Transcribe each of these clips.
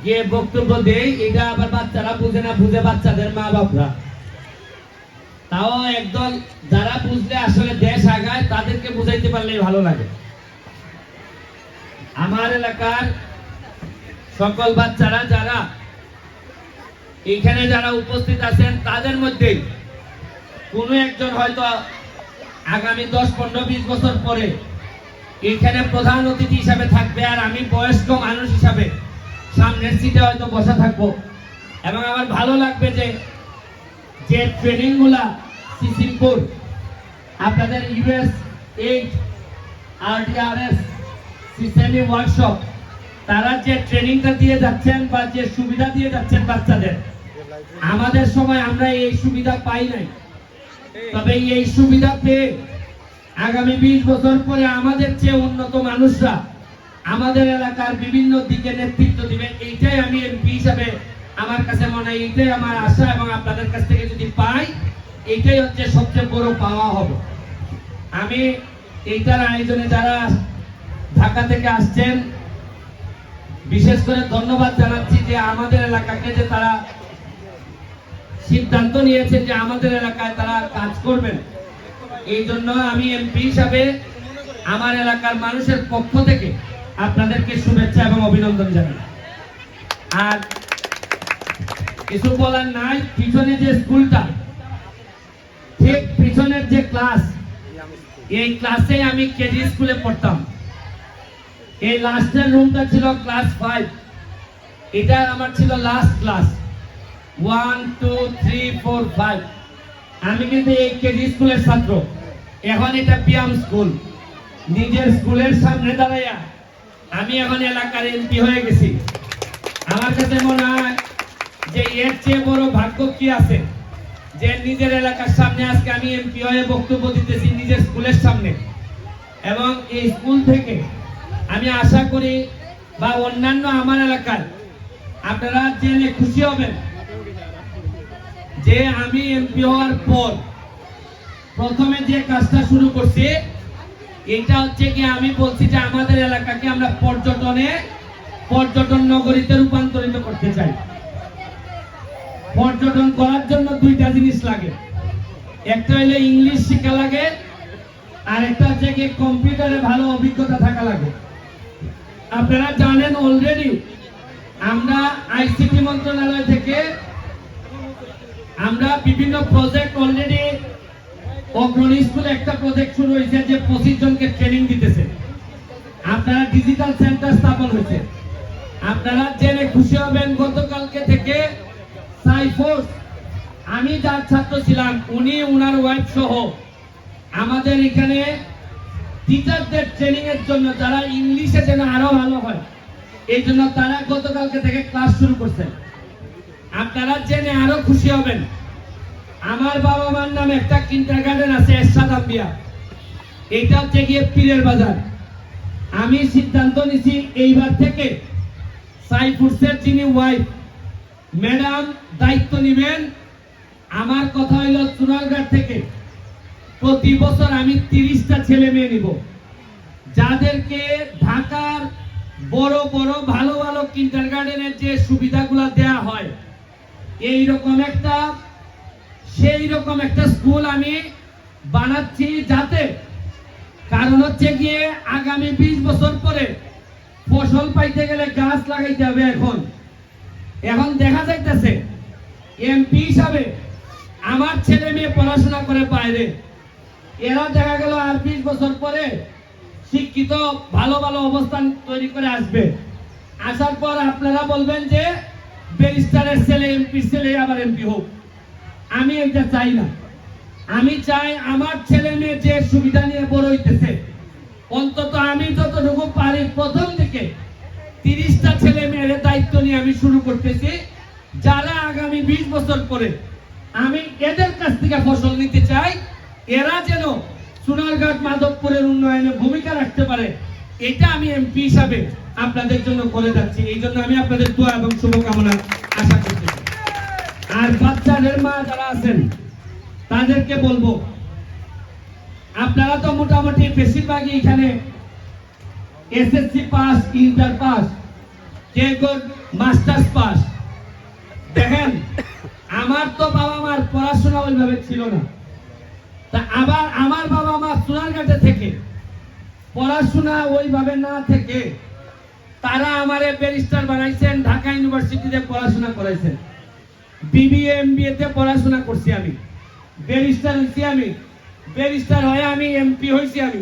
গিয়ে বক্তব্য দেই, এটা আবার বাচ্চারা বুঝে না, বুঝে বাচ্চাদের মা বাপরা। তাও একদল যারা বুঝলে আসলে দেশ আগায় তাদেরকে বুঝাইতে পারলে ভালো লাগে। আমার এলাকার সকল বাচ্চারা যারা এখানে যারা উপস্থিত আছেন তাদের মধ্যে কোনো একজন হয়তো আগামী 10, 15, 20 বছর পরে এখানে প্রধান অতিথি হিসাবে থাকবে, আর আমি বয়স্ক মানুষ হিসাবে সামনের সিটে হয়তো বসা থাকবো। এবং আমার ভালো লাগবে যে ট্রেনিং গুলা সিসিমপুর আপনাদের US8 RDRS সিসেমি ওয়ার্কশপ তারা যে ট্রেনিংটা দিয়ে যাচ্ছেন বা যে সুবিধা দিয়ে যাচ্ছেন বাচ্চাদের, আমাদের সময় আমরা এই সুবিধা পাই নাই। তবে এই সুবিধা পেয়ে আগামী 20 বছর পরে আমাদের চেয়ে উন্নত মানুষরা আমাদের এলাকার বিভিন্ন দিকে নেতৃত্ব দিবেন। এইটাই আমি এমপি হিসাবে আমার কাছে মনে হয়, এইটাই আমার আশা। এবং আপনাদের কাছ থেকে যদি পাই, এইটাই হচ্ছে সবচেয়ে বড় পাওয়া হবে। আমি এইটার আয়োজনে যারা ঢাকা থেকে আসছেন বিশেষ করে ধন্যবাদ জানাচ্ছি, যে আমাদের এলাকাকে যে তারা সিদ্ধান্ত নিয়েছে যে আমাদের এলাকায় তারা কাজ করবেন। এই জন্য আমি এমপি হিসাবে আমার এলাকার মানুষের পক্ষ থেকে আপনাদেরকে শুভেচ্ছা এবং অভিনন্দন জানাই। আর কিছু বলার নাই, পিছনে যে স্কুলটা, ঠিক পিছনের যে ক্লাস, এই ক্লাসে আমি কেজি স্কুলে পড়তাম। এই লাস্টের রুমটা ছিল ক্লাস 5, এটা আমার ছিল লাস্ট ক্লাস 1, 2, 3, 4, 5। আমি কিন্তু এই কেজি স্কুলের ছাত্র। এখন এটা পিয়াম স্কুল। নিজের স্কুলের সামনে দাঁড়াইয়া আমি এখন এলাকার এমপি হয়ে গেছি। আমার কাছে মনে হয় যে এর চেয়ে বড় ভাগ্য কি আছে, যে নিজের এলাকার সামনে আজকে আমি এমপি হয়ে বক্তব্য দিতেছি নিজের স্কুলের সামনে। এবং এই স্কুল থেকে আমি আশা করি বা অন্যান্য আমার এলাকার আপনারা জেনে খুশি হবেন যে আমি এমপি হওয়ার পর প্রথমে যে কাজটা শুরু করছি, এটা হচ্ছে কি আমি বলছি যে আমাদের এলাকাকে আমরা পর্যটন নগরীতে রূপান্তরিত করতে চাই। পর্যটন করার জন্য দুইটা জিনিস লাগে, একটা হলো ইংলিশ শেখা লাগে, আর একটা হচ্ছে কি কম্পিউটারে ভালো অভিজ্ঞতা থাকা লাগে। আপনারা জানেন অলরেডি আমরা আইসিটি মন্ত্রণালয় থেকে আমরা বিভিন্ন প্রজেক্ট অলরেডি অগ্রণী স্কুলে একটা প্রজেক্ট শুরু হয়েছে যে 25 জনকে ট্রেনিং দিতেছে। আপনারা ডিজিটাল সেন্টার স্থাপন হয়েছে। আপনারা জেনে খুশি হবেন গতকালকে থেকে সাইফোর্স, আমি যার ছাত্র ছিলাম উনি ওনার ওয়াইফ সহ আমাদের এখানে টিচারদের ট্রেনিং এর জন্য, যারা ইংলিশে যেন আরো ভালো হয় এই জন্য তারা গতকালকে থেকে ক্লাস শুরু করছেন। আপনারা জেনে আরো খুশি হবেন, আমার বাবা মার নামে একটা কিন্ডারগার্টেন আছে এরশাদ আম্বিয়া, এটা হচ্ছে গিয়ে পীরের বাজার। আমি সিদ্ধান্ত নিছি এইবার থেকে সাইফুরসের যিনি ওয়াইফ ম্যাডাম দায়িত্ব নেবেন। আমার কথা হইল চুনারঘাট থেকে প্রতি বছর আমি 30টা ছেলে মেয়ে নিব, যাদেরকে ঢাকার বড় বড় ভালো ভালো কিন্ডারগার্টেনের যে সুবিধাগুলো দেয়া হয় সেই রকম একটা স্কুল আমি বানাচ্ছি। যাতে কারণ হচ্ছে গিয়ে আগামী 20 বছর পরে ফসল পাইতে গেলে গাছ লাগাইতে হবে। এখন দেখা যাইতেছে এমপি হিসাবে আমার ছেলে মেয়ে পড়াশোনা করে বাইরে, এরা দেখা গেল আর 20 বছর পরে শিক্ষিত ভালো ভালো অবস্থান তৈরি করে আসবে। আসার পর আপনারা বলবেন যে ব্যারিস্টারের ছেলে এমপি ছেলে আবার এমপি হোক। আমি এটা চাই না। আমি চাই আমার ছেলে মেয়ে যে সুবিধা নিয়ে বড় হইতেছে, অন্তত আমি যতটুকু পারি প্রথম থেকে 30টা ছেলে মেয়ের দায়িত্ব নিয়ে আমি শুরু করতেছি, যারা আগামী 20 বছর পরে আমি এদের কাছ থেকে ফসল নিতে চাই। এরা যেন সোনারঘাট মাধবপুরের উন্নয়নে ভূমিকা রাখতে পারে, এটা আমি এমপি হিসাবে আপনাদের জন্য করে যাচ্ছি। এই জন্য আমি আপনাদের দোয়া এবং শুভকামনা আশা করতেছি। আর বাচ্চাদের মা যারা আছেন তাদেরকে বলবো, আপনারা তো মোটামুটি বেশিরভাগই এখানে এসএসসি পাস, ইন্টার পাস, কে মাস্টার্স পাস। দেখেন, আমার তো বাবা মার পড়াশোনা ওইভাবে ছিল না, তা আবার আমার বাবা মা সোনারঘাটে থেকে পড়াশোনা ওইভাবে না থেকে তারা আমারে ব্যারিস্টার বানাইছেন, ঢাকা ইউনিভার্সিটিতে পড়াশোনা করাইছেন, বিবিএ এমবিএ তে পড়াশোনা করছি আমি, ব্যারিস্টার হইছি আমি, ব্যারিস্টার হয়ে আমি এমপি হইছি আমি।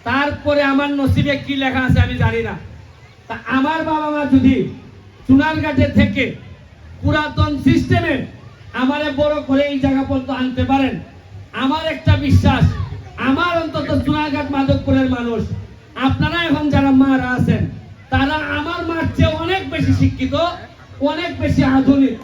তারপরে আমার নসিবে কি লেখা আছে আমি জানি না। তা আমার বাবা মা যদি সোনারঘাটে থেকে পুরাতন সিস্টেমে আমারে বড় করে এই জায়গা পর্যন্ত আনতে পারেন, আমার একটা বিশ্বাস, আমার অন্তত সোনারঘাট মাধবপুরের মানুষ, আপনারা এখন যারা মারা আছেন তারা আমার মার চেয়ে অনেক বেশি শিক্ষিত, অনেক বেশি আধুনিক।